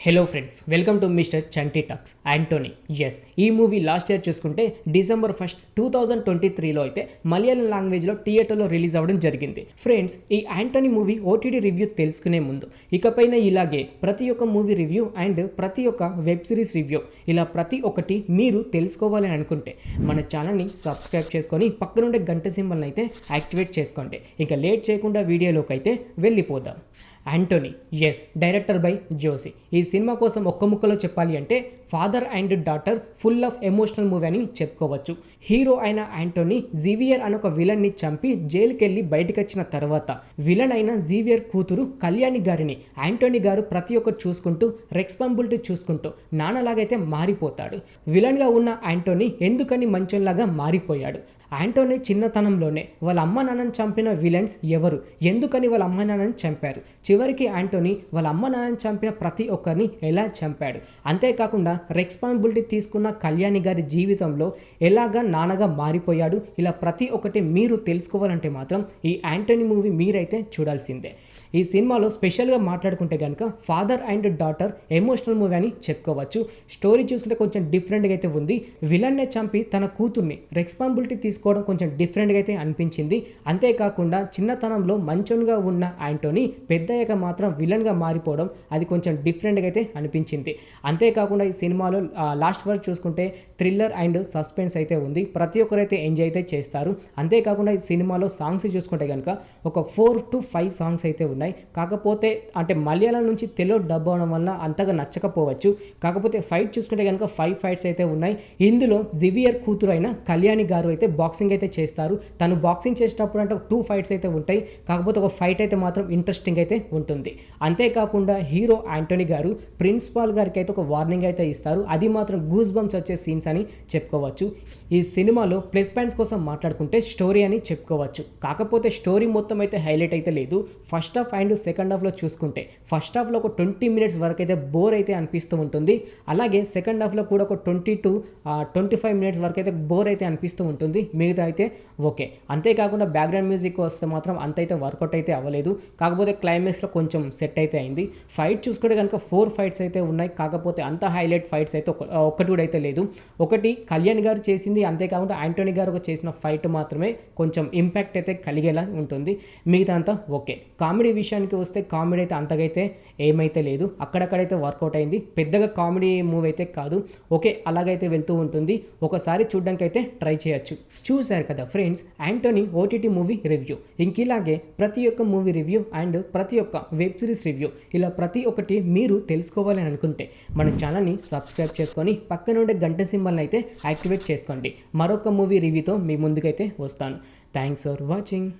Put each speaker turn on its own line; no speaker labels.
Hello friends, welcome to mister Chanti talks. Antony. Yes, ఈ movie last year చూసుకుంటే December 1st 2023లో అయితే మలయాళం లాంగ్వేజ్లో థియేటర్లో రిలీజ్ అవ్వడం జరిగింది. ఫ్రెండ్స్, ఈ యాంటోనీ మూవీ ఓటీటీ రివ్యూ తెలుసుకునే ముందు ఇకపైన ఇలాగే ప్రతి ఒక్క మూవీ రివ్యూ అండ్ ప్రతి ఒక్క వెబ్ సిరీస్ రివ్యూ ఇలా ప్రతి ఒక్కటి మీరు తెలుసుకోవాలని అనుకుంటే మన ఛానల్ని సబ్స్క్రైబ్ చేసుకొని పక్కనుండే గంట సింబల్ని అయితే యాక్టివేట్ చేసుకోండి. ఇంకా లేట్ చేయకుండా వీడియోలోకి అయితే వెళ్ళిపోదాం. Antony. Yes, director by Joshiy. ఈ సినిమా కోసం ఒక్క ముక్కలో చెప్పాలి అంటే father and daughter full of emotional movie అని చెప్పుకోవచ్చు. హీరో అయిన యాంటోనీ జీవియర్ అనే ఒక విలన్ని చంపి జైలుకి వెళ్ళి బయటకు వచ్చిన తర్వాత విలన్ అయిన జీవియర్ కూతురు కళ్యాణి గారిని యాంటోనీ గారు ప్రతి ఒక్కరు చూసుకుంటూ రెస్పాన్సిబిలిటీ చూసుకుంటూ నాన్నలాగైతే మారిపోతాడు. విలన్గా ఉన్న యాంటోనీ ఎందుకని మంచోన్లాగా మారిపోయాడు? యాంటోనీ చిన్నతనంలోనే వాళ్ళ అమ్మ నాన్నని చంపిన విలన్స్ ఎవరు, ఎందుకని వాళ్ళ అమ్మ నాన్నని చంపారు, చివరికి యాంటోనీ వాళ్ళ అమ్మ నాన్నని చంపిన ప్రతి ఒక్కరిని ఎలా చంపాడు, అంతేకాకుండా రెస్పాన్సిబిలిటీ తీసుకున్న కళ్యాణి గారి జీవితంలో ఎలాగా నాన్నగా మారిపోయాడు, ఇలా ప్రతి ఒక్కటి మీరు తెలుసుకోవాలంటే మాత్రం ఈ యాంటోనీ మూవీ మీరైతే చూడాల్సిందే. ఈ సినిమాలో స్పెషల్గా మాట్లాడుకుంటే కనుక father and daughter emotional movie అని చెప్పుకోవచ్చు. స్టోరీ చూసుకుంటే కొంచెం డిఫరెంట్గా అయితే ఉంది. విలన్నే చంపి తన కూతుర్ని రెస్పాన్సిబిలిటీ తీసుకోవడం కొంచెం డిఫరెంట్గా అయితే అనిపించింది. అంతేకాకుండా చిన్నతనంలో మంచోన్గా ఉన్న యాంటోనీ పెద్దయ్యాక మాత్రం విలన్గా మారిపోవడం అది కొంచెం డిఫరెంట్గా అయితే అనిపించింది. అంతేకాకుండా ఈ సినిమాలో లాస్ట్ వరకు చూసుకుంటే థ్రిల్లర్ అండ్ సస్పెన్స్ అయితే ఉంది. ప్రతి ఒక్కరైతే ఎంజాయ్ అయితే చేస్తారు. అంతేకాకుండా ఈ సినిమాలో సాంగ్స్ చూసుకుంటే కనుక ఒక 4 to 5 సాంగ్స్ అయితే ఉన్నాయి. కాకపోతే అంటే మలయాళం నుంచి తెలుగు డబ్ అవడం వల్ల అంతగా నచ్చకపోవచ్చు. కాకపోతే ఫైట్ చూసుకుంటే కనుక 5 ఫైట్స్ అయితే ఉన్నాయి. ఇందులో జివియర్ కూతురు అయిన కళ్యాణి గారు అయితే బాక్సింగ్ అయితే చేస్తారు. తను బాక్సింగ్ చేసేటప్పుడు అంటే 2 ఫైట్స్ అయితే ఉంటాయి. కాకపోతే ఒక ఫైట్ అయితే మాత్రం ఇంట్రెస్టింగ్ అయితే ఉంటుంది. అంతేకాకుండా హీరో యాంటోనీ గారు ప్రిన్సిపాల్ గారికి అయితే ఒక వార్నింగ్ అయితే ఇస్తారు. అది మాత్రం గూస్ బంప్స్ వచ్చే సీన్స్ అని చెప్పుకోవచ్చు. ఈ సినిమాలో ప్లస్ పాయింట్స్ కోసం మాట్లాడుకుంటే స్టోరీ అని చెప్పుకోవచ్చు. కాకపోతే స్టోరీ మొత్తం అయితే హైలైట్ అయితే లేదు. ఫస్ట్ హాఫ్ అండ్ సెకండ్ హాఫ్లో చూసుకుంటే ఫస్ట్ హాఫ్లో ఒక 20 minutes వరకు అయితే బోర్ అయితే అనిపిస్తూ ఉంటుంది. అలాగే సెకండ్ హాఫ్లో కూడా ఒక 20 to 25 minutes వరకు అయితే బోర్ అయితే అనిపిస్తూ ఉంటుంది. మిగతా అయితే ఓకే. అంతేకాకుండా బ్యాక్గ్రౌండ్ మ్యూజిక్ వస్తే మాత్రం అంత అయితే వర్కౌట్ అయితే అవ్వలేదు. కాకపోతే క్లైమాక్స్లో కొంచెం సెట్ అయితే అయింది. ఫైట్ చూసుకుంటే కనుక 4 ఫైట్స్ అయితే ఉన్నాయి. కాకపోతే అంత హైలైట్ ఫైట్స్ అయితే ఒక్కటి కూడా అయితే లేదు. ఒకటి కళ్యాణ్ గారు చేసింది, అంతేకాకుండా యాంటోనీ గారు చేసిన ఫైట్ మాత్రమే కొంచెం ఇంపాక్ట్ అయితే కలిగేలా ఉంటుంది. మిగతా అంతా ఓకే. కామెడీ విషయానికి వస్తే కామెడీ అయితే అంతగైతే ఏమైతే లేదు. అక్కడక్కడైతే వర్కౌట్ అయింది. పెద్దగా కామెడీ మూవీ అయితే కాదు. ఓకే, అలాగైతే వెళ్తూ ఉంటుంది. ఒకసారి చూడడానికి అయితే ట్రై చేయొచ్చు. చూశారు కదా friends, Antony OTT movie review. ఇంకిలాగే ప్రతి ఒక్క మూవీ రివ్యూ అండ్ ప్రతి ఒక్క వెబ్ సిరీస్ రివ్యూ ఇలా ప్రతి ఒక్కటి మీరు తెలుసుకోవాలని అనుకుంటే మన ఛానల్ని సబ్స్క్రైబ్ చేసుకొని పక్కన ఉండే గంట సింబల్ని అయితే యాక్టివేట్ చేసుకోండి. మరొక మూవీ రివ్యూతో మీ ముందుకైతే వస్తాను. Thanks for watching.